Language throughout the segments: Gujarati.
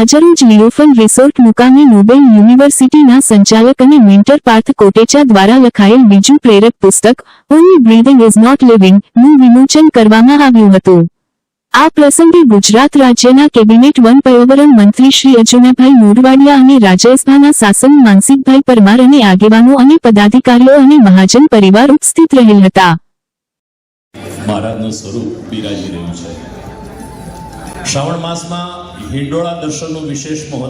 આજરોજ લીઓફન રિસોર્ટ મુકામે નોબેલ યુનિવર્સિટીના સંચાલક અને મેન્ટર પાર્થ કોટેચા દ્વારા લખાયેલ બીજું પ્રેરક પુસ્તક only breathing is not living નું વિમોચન કરવામાં આવ્યું હતું। આ પ્રસંગે ગુજરાત રાજ્યના કેબિનેટ વન પર્યાવરણ મંત્રી શ્રી અર્જુનભાઈ મોઢવાડિયા અને રાજ્યસભાના શાસક માનસિકભાઈ પરમાર અને આગેવાનો અને પદાધિકારીઓ અને મહાજન પરિવાર ઉપસ્થિત રહેલ હતા। મહારાજનું સ્વરૂપ બિરાજી રહ્યું છે। શ્રાવણ માસમાં હિંડોળા દર્શનનું વિશેષ મહત્વ।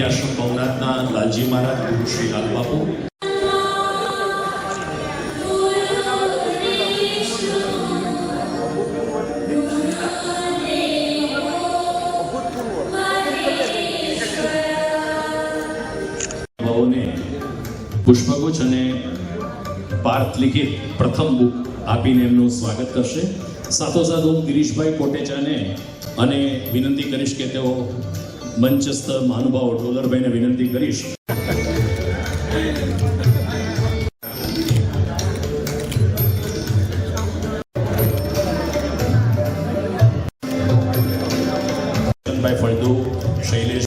આશ્રમ ભવનાથના લાલજી મહારાજ, ગુરુ શ્રી લાલ બાપુ, પુષ્પગુચ્છ અને પાર્થ લિખિત પ્રથમ બુક આપીને એમનું સ્વાગત કરશે। સાથોસાથ હું ગિરીશભાઈ કોટેચાને અને વિનંતી કરીશ કે તેઓ મંચસ્થ મહાનુભાવ ડોલરભાઈને વિનંતી કરીશ ફળદુ, શૈલેષ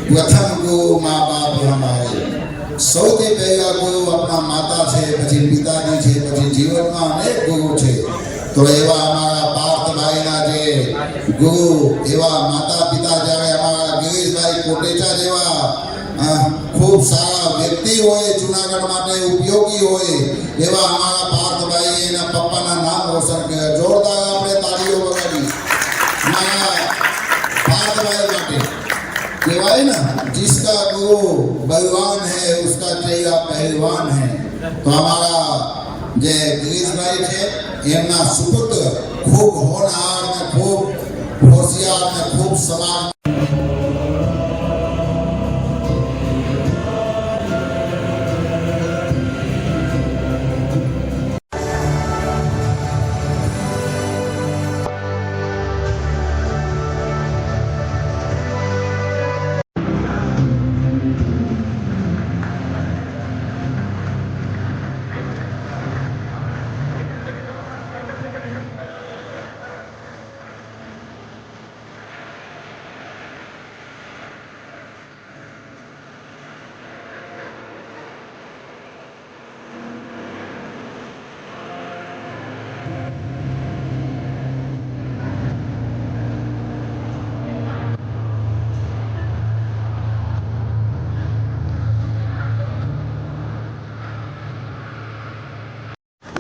प्रथम गुरु माँ बाप हमारे सौथी पहला गुरु अपना माता है, पछी पिताजी है, पछी जीवन में अनेक गुरु है। तो एवा हमारा पार्थ भाई ना जे गुरु एवा माता पिता जावे हमारा गिरीश भाई कोटेचा जेवा खूब सारा व्यक्ति होए जूनागढ़ माटे उपयोगी होए एवा हमारा पार्थ भाई एना पप्पा ना नाम रोशन करे। जोरदार आपने तालियों बजावी हमारा पार्थ भाई माटे कहवाय ना, जिसका गुरु बलवान है उसका चेहरा पहलवान है। तो हमारा जे गिरीश भाई थे एमना सुपुत्र खूब होनहार ने खूब होशियार ने खूब समान।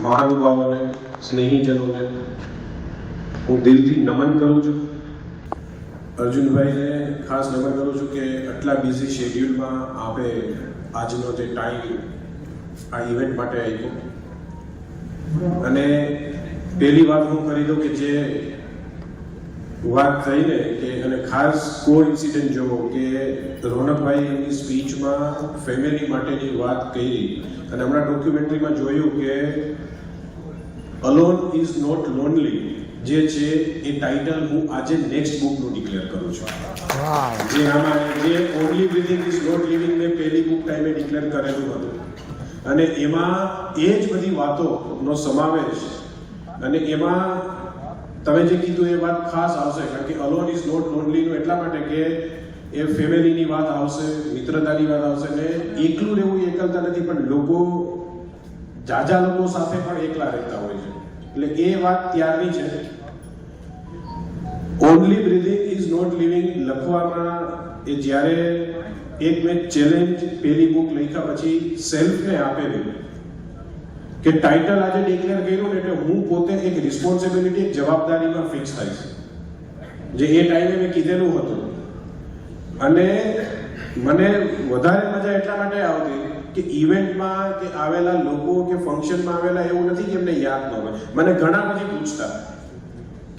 મહાનુભાવોને, સ્નેહીજનોને હું દિલથી નમન કરું છું। અર્જુનભાઈને ખાસ નમન કરું છું કે આટલા બિઝી શેડ્યુલમાં આપે આજનો જે ટાઈમ આ ઇવેન્ટ માટે આપ્યો। અને પહેલી વાત હું કરી દઉં કે જે વાત થઈને કે અને ખાસ કોઇન્સિડન્ટ જોવો કે રોનકભાઈ એમની સ્પીચમાં ફેમિલી માટેની વાત કરી અને હમણાં ડોક્યુમેન્ટરીમાં જોયું કે અલોન ઇઝ નોટ લોનલી જે છે એ ટાઇટલ હું આજે નેક્સ્ટ બુકનું ડિક્લેર કરું છું। જે આમાં જે only breathing is not living મેં પહેલી બુક ટાઈમે ડિક્લેર કરેલું હતું અને એમાં એ જ બધી વાતોનો સમાવેશ અને એમાં તમે જે કીધું એ વાત ખાસ આવશે કારણ કે અલોન ઇઝ નોટ લોનલીનું એટલા માટે કે એ ફેમિલીની વાત આવશે, મિત્રતાની વાત આવશે ને એકલું રહેવું એકલતા નથી પણ લોકો જાજા લોકો સાથે પણ એકલા રહેતા હોય છે એટલે એ વાત ત્યારની છે। Only breathing is not living લખવામાં એ જ્યારે એક મેં ચેલેન્જ પહેલી બુક લખ્યા પછી સેલ્ફને આપેલી કે ટાઇટલ આજે ડિક્લેર કર્યું ને એટલે હું પોતે એક રિસ્પોન્સિબિલિટી એક જવાબદારીમાં ફિક્સ થાય છે જે એ ટાઈમે મેં કીધેલું હતું. અને મને વધારે મજા એટલા માટે આવતી કે ઇવેન્ટમાં કે આવેલા લોકો કે ફંક્શનમાં આવેલા એવું નથી કે એમને યાદ ન હોય. મને ઘણા પછી પૂછતા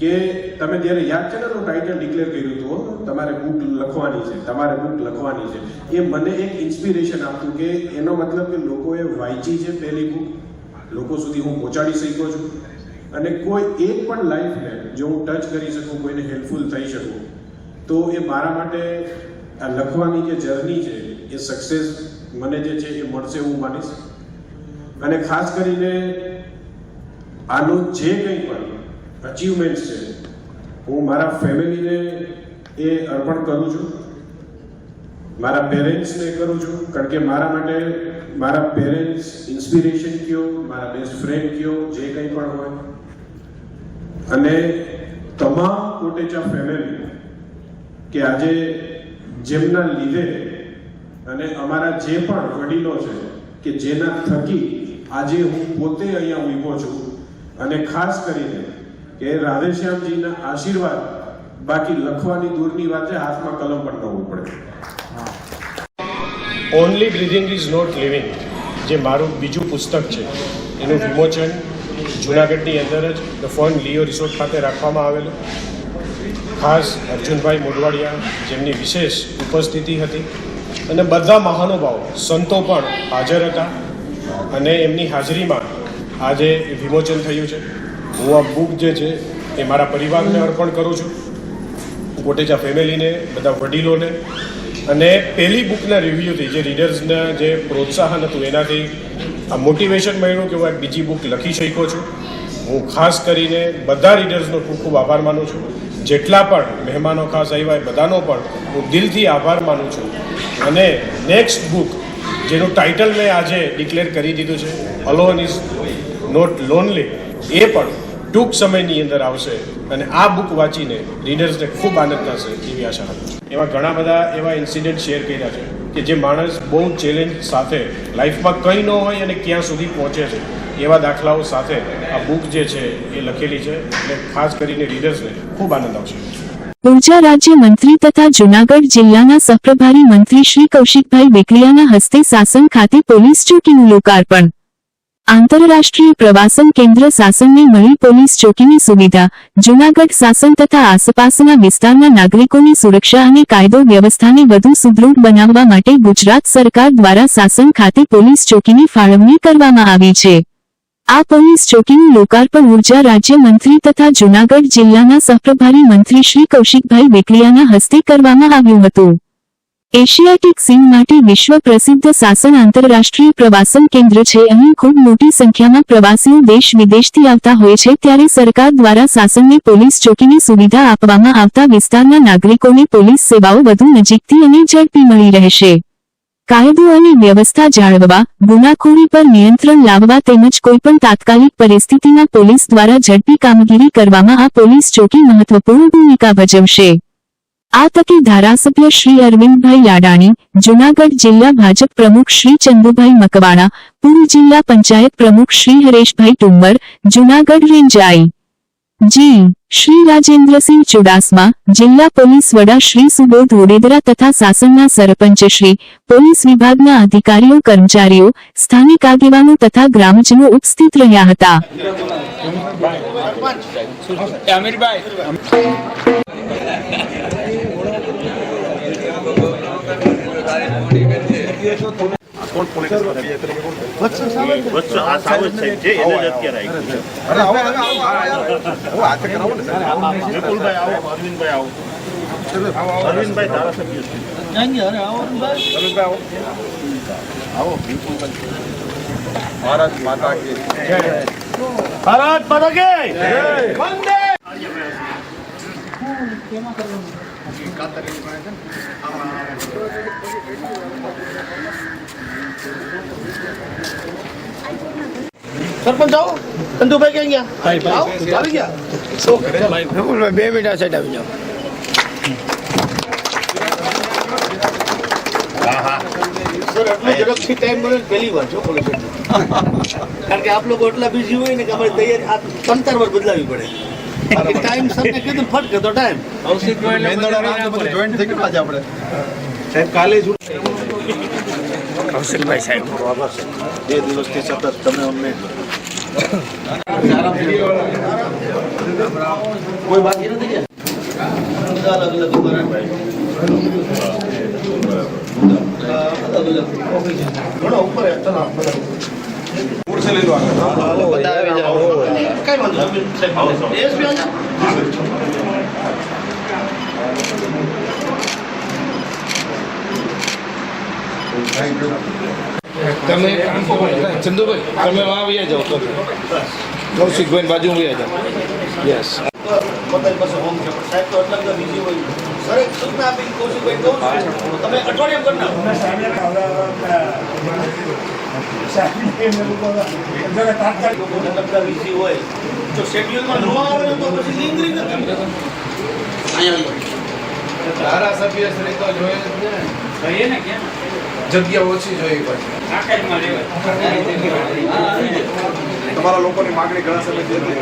કે તમે જ્યારે યાદ છે ને તો ટાઇટલ ડિક્લેર કર્યું હતું તમારે બુક લખવાની છે, તમારે બુક લખવાની છે. એ મને એક ઇન્સ્પિરેશન આપતું કે એનો મતલબ કે લોકોએ વાંચી છે પહેલી બુક, લોકો સુધી હું પહોંચાડી શક્યો છું અને કોઈ એક પણ લાઈફને જો હું ટચ કરી શકું, કોઈને હેલ્પફુલ થઈ શકું, તો એ મારા માટે આ લખવાની જે જર્ની છે એ સક્સેસ મને જે છે એ મળશે હું માનીશ. અને ખાસ કરીને આનું જે કંઈ પણ અચીવમેન્ટ્સ છે હું મારા ફેમિલીને એ અર્પણ કરું છું, મારા પેરેન્ટ્સને કરું છું, કારણ કે મારા માટે મારા પેરેન્ટ્સ ઇન્સ્પિરેશન કયો, મારા બેસ્ટ ફ્રેન્ડ કયો, જે કંઈ પણ હોય. અને તમામ કોટેચા ફેમિલી કે આજે જેમના લીધે અને અમારા જે પણ વડીલો છે કે જેના થકી આજે હું પોતે અહીંયા ઊભો છું, અને ખાસ કરીને કે રાધેશ્યામજીના આશીર્વાદ, બાકી લખવાની દૂરની વાત છે, હાથમાં કલમ પણ ન હોવું પડે. Only breathing is not living, જે મારું બીજું પુસ્તક છે એનું વિમોચન જૂનાગઢની અંદર જ ધ ફન લિયો રિસોર્ટ ખાતે રાખવામાં આવેલું. ખાસ અર્જુનભાઈ મોઢવાડિયા જેમની વિશેષ ઉપસ્થિતિ હતી અને બધા મહાનુભાવો સંતો પણ હાજર હતા અને એમની હાજરીમાં આજે વિમોચન થયું છે. હું આ બુક જે છે એ મારા પરિવારને અર્પણ કરું છું, કોટેચા ફેમિલીને, બધા વડીલોને. અને પહેલી બુકના રિવ્યૂથી જે રીડર્સના જે પ્રોત્સાહન હતું એનાથી આ મોટિવેશન મળ્યું કે હું એક બીજી બુક લખી શક્યો છું. હું ખાસ કરીને બધા રીડર્સનો ખૂબ ખૂબ આભાર માનું છું. જેટલા પણ મહેમાનો ખાસ આવ્યા એ બધાનો પણ હું દિલથી આભાર માનું છું. અને નેક્સ્ટ બુક જેનું ટાઇટલ મેં આજે ડિક્લેર કરી દીધું છે, અલોન ઇઝ નોટ લોનલી, એ પણ ટૂંક સમયની અંદર આવશે. અને આ બુક વાંચીને રીડર્સને ખૂબ આનંદ થશે એવી આશા રાખું છું. એવા ઘણા બધા એવા ઇન્સિડન્ટ શેર કર્યા છે કે જે માણસ બહુ ચેલેન્જ સાથે લાઈફમાં કંઈ ન હોય અને ક્યાં સુધી પહોંચે છે, એવા દાખલાઓ સાથે આ બુક જે છે એ લખેલી છે. અને ખાસ કરીને રીડર્સને ખૂબ આનંદ આવશે. ઉર્જા રાજ્ય મંત્રી તથા જૂનાગઢ જિલ્લાના સહપ્રભારી મંત્રી શ્રી કૌશિકભાઈ બેકરિયાના હસ્તે સાસણ ખાતે પોલીસ ચોકીનું લોકાર્પણ. આંતરરાષ્ટ્રીય પ્રવાસન કેન્દ્ર સાસણને મળી પોલીસ ચોકીની સુવિધા. જૂનાગઢ સાસણ તથા આસપાસના વિસ્તારના નાગરિકોની સુરક્ષા અને કાયદો વ્યવસ્થાને વધુ સુદૃઢ બનાવવા માટે ગુજરાત સરકાર દ્વારા સાસણ ખાતે પોલીસ ચોકીની ફાળવણી કરવામાં આવી છે. આ પોલીસ ચોકીનું લોકાર્પણ ઉર્જા રાજ્ય મંત્રી તથા જૂનાગઢ જિલ્લાના સહપ્રભારી મંત્રી શ્રી કૌશિકભાઈ બેકરિયાના હસ્તે કરવામાં આવ્યું હતું. એશિયાટિક સીન માટે વિશ્વ પ્રસિદ્ધ સાસણ આંતરરાષ્ટ્રીય પ્રવાસન કેન્દ્ર છે. અહીં ખૂબ મોટી સંખ્યામાં પ્રવાસીઓ દેશ વિદેશથી આવતા હોય છે, ત્યારે સરકાર દ્વારા સાસણને પોલીસ ચોકીની સુવિધા આપવામાં આવતા વિસ્તારના નાગરિકોને પોલીસ સેવાઓ વધુ નજીકથી અને ઝડપી મળી રહેશે. કાયદો અને વ્યવસ્થા જાળવવા, ગુનાખોરી પર નિયંત્રણ લાવવા તેમજ કોઈપણ તાત્કાલિક પરિસ્થિતિમાં પોલીસ દ્વારા ઝડપી કામગીરી કરવામાં આ પોલીસ ચોકી મહત્વપૂર્ણ ભૂમિકા ભજવશે. આ તકે ધારાસભ્ય શ્રી અરવિંદભાઈ લાડાણી, જૂનાગઢ જિલ્લા ભાજપ પ્રમુખ શ્રી ચંદુભાઈ મકવાણા, પૂર્વ જિલ્લા પંચાયત પ્રમુખ શ્રી હરેશભાઈ ટુંબર, જૂનાગઢ રેન્જ આઈ.જી. શ્રી રાજેન્દ્રસિંહ ચુડાસમા, જિલ્લા પોલીસ વડા શ્રી સુબોધ ઓડેદરા તથા સાસણના સરપંચ શ્રી, પોલીસ વિભાગના અધિકારીઓ, કર્મચારીઓ, સ્થાનિક આગેવાનો તથા ગ્રામજનો ઉપસ્થિત રહ્યા હતા. ભારત માતા કી જય. ભારત માતા કી જય. વંદે. સરપંચ આવો, ચંદુભાઈ ક્યાં ગયા? આવો, આવી ગયા. 2 મિનિટ સાઈડ આવી જાઓ. સર એટલો ઝડપથી ટાઈમ મળે પહેલી વાર છો બોલે કારણ કે આપ લોકો એટલા બિઝી હોય ને કે અમારી તૈયારી 3-4 વાર બદલાવી પડે. ટાઈમ સરને કીધું ફટ કરતો ટાઈમ સાહેબ કાલે જ કૌશિકભાઈ સાહેબ 2 દિવસથી સતત તમે અમને કોઈ બાકી નથી કે અલગ અલગ ઘણો ઉપર કઈ વાંધો તમે ચંદુભાઈ તમે આવી જાઓ તો કૌશિકભાઈ બાજુ આવી જાઓ યસ પોતાની પાસે હોમ છે પણ સાહેબ તો એટલા બધા બીજી હોય સર એક સૂચના આપી કૌશિકભાઈ કહું છું તમે અઠવાડિયામાં કરી નાખો બીજી હોય તો શેડ્યુલમાં ન આવે તો પછી લિંગરી નથી ધારાસભ્ય શ્રી તો જોઈએ જ ને જગ્યા ઓછી જોઈએ પછી તમારા લોકોની માગણી ઘણા સમયથી હતી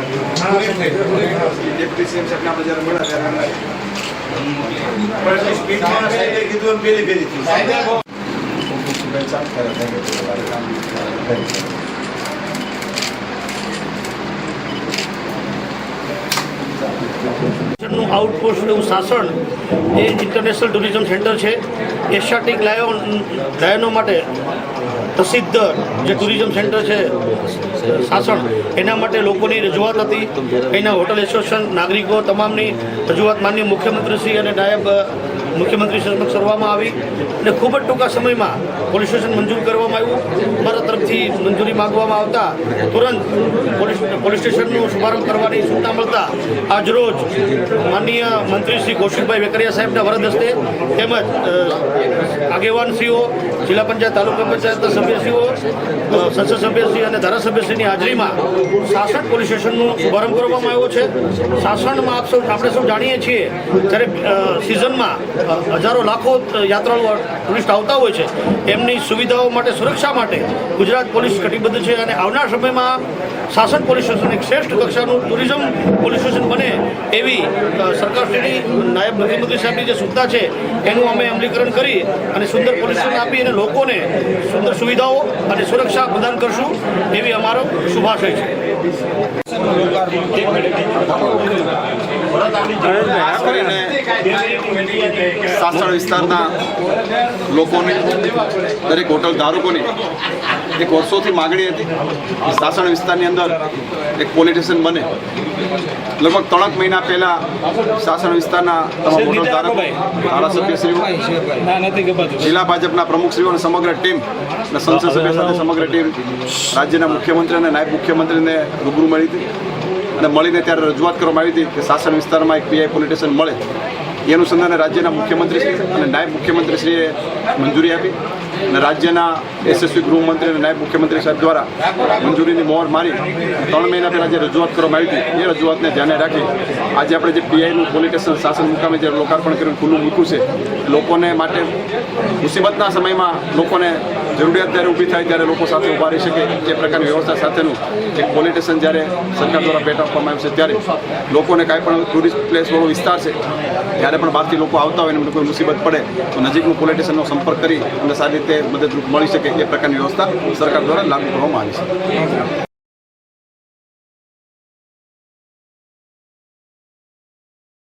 ડેપ્યુટી સીએમ સાહેબને આપણે જ્યારે મળ્યા ત્યારે સ્પીડમાં સાહેબે કીધું એમ પેલી પેલી નું આઉટપોસ્ટ એવું સાસણ એ ઇન્ટરનેશનલ ટુરિઝમ સેન્ટર છે એશિયાટિક લાયનો માટે પ્રસિદ્ધ જે ટુરિઝમ સેન્ટર છે સાસણ એના માટે લોકોની રજૂઆત હતી એના હોટલ એસોસિએશન નાગરિકો તમામની રજૂઆત માનનીય મુખ્યમંત્રીશ્રી અને નાયબ મુખ્યમંત્રી સમક્ષ કરવામાં આવી અને ખૂબ જ ટૂંકા સમયમાં પોલીસ સ્ટેશન મંજૂર કરવામાં આવ્યું અમારા તરફથી મંજૂરી માગવામાં આવતા તુરંત પોલીસ સ્ટેશનનો શુભારંભ કરવાની સૂચના મળતા આજરોજ માનનીય મંત્રી શ્રી કૌશિકભાઈ વેકરિયા સાહેબના વરદ હસ્તે તેમજ આગેવાનશ્રીઓ જિલ્લા પંચાયત તાલુકા પંચાયતના સભ્યશ્રીઓ સંસદ સભ્યશ્રી અને ધારાસભ્યશ્રીની હાજરીમાં સાસણ પોલીસ સ્ટેશનનો શુભારંભ કરવામાં આવ્યો છે સાસણમાં આપણે સૌ જાણીએ છીએ જ્યારે સિઝનમાં હજારો લાખો યાત્રાળુઓ ટુરિસ્ટ આવતા હોય છે એમની સુવિધાઓ માટે સુરક્ષા માટે ગુજરાત પોલીસ કટિબદ્ધ છે અને આવનાર સમયમાં શાસન પોલીસ સ્ટેશન એક શ્રેષ્ઠ કક્ષાનું ટુરિઝમ પોલીસ સ્ટેશન બને એવી સરકારશ્રીની નાયબ મુખ્યમંત્રી સાહેબની જે સૂચના છે એનું અમે અમલીકરણ કરી અને સુંદર પોલીસ સ્ટેશન આપી અને લોકોને સુંદર સુવિધાઓ અને સુરક્ષા પ્રદાન કરશું એવી અમારો શુભાશય છે. ખાસ કરીને સાસણ વિસ્તારના લોકોની દરેક હોટલ ધારકોની એક વર્ષોથી માગણી હતી સાસણ વિસ્તારની અંદર એક પોલીસ સ્ટેશન બને. લગભગ 3 મહિના પહેલા સાસણ વિસ્તારના તમામ હોટલ ધારકો ધારાસભ્યશ્રીઓ જિલ્લા ભાજપના પ્રમુખશ્રીઓ અને સમગ્ર ટીમ અને સંસદ સભ્ય સાથે સમગ્ર ટીમ રાજ્યના મુખ્યમંત્રી અને નાયબ મુખ્યમંત્રીને રૂબરૂ મળી હતી અને મળીને ત્યારે રજૂઆત કરવામાં આવી હતી કે સાસણ વિસ્તારમાં એક પીઆઈ પોલીસ સ્ટેશન મળે. એ અનુસંધાને રાજ્યના મુખ્યમંત્રીશ્રી અને નાયબ મુખ્યમંત્રીશ્રીએ મંજૂરી આપી અને રાજ્યના યશસ્વી ગૃહમંત્રી અને નાયબ મુખ્યમંત્રી સાહેબ દ્વારા મંજૂરીની મોહર મારી 3 મહિના પહેલાં જે રજૂઆત કરવામાં આવી હતી એ રજૂઆતને ધ્યાને રાખી આજે આપણે જે પીઆઈનું પોલીસ સ્ટેશન સાસણ મુકામે જે લોકાર્પણ કરીને ખુલ્લું મૂક્યું છે લોકોને માટે મુસીબતના સમયમાં લોકોને જરૂરિયાત જ્યારે ઊભી થાય ત્યારે લોકો સાથે ઊભા રહી શકે એ પ્રકારની વ્યવસ્થા સાથેનું એક પોલીસ સ્ટેશન જ્યારે સરકાર દ્વારા ભેટ આપવામાં આવ્યું છે ત્યારે લોકોને કાંઈ પણ ટુરિસ્ટ પ્લેસવાળો વિસ્તાર છે જ્યારે પણ બહારથી લોકો આવતા હોય એમને કોઈ મુસીબત પડે તો નજીકનું પોલીસ સ્ટેશનનો સંપર્ક કરી અને સારી રીતે મદદરૂપ મળી શકે એ પ્રકારની વ્યવસ્થા સરકાર દ્વારા લાગુ કરવામાં આવી છે.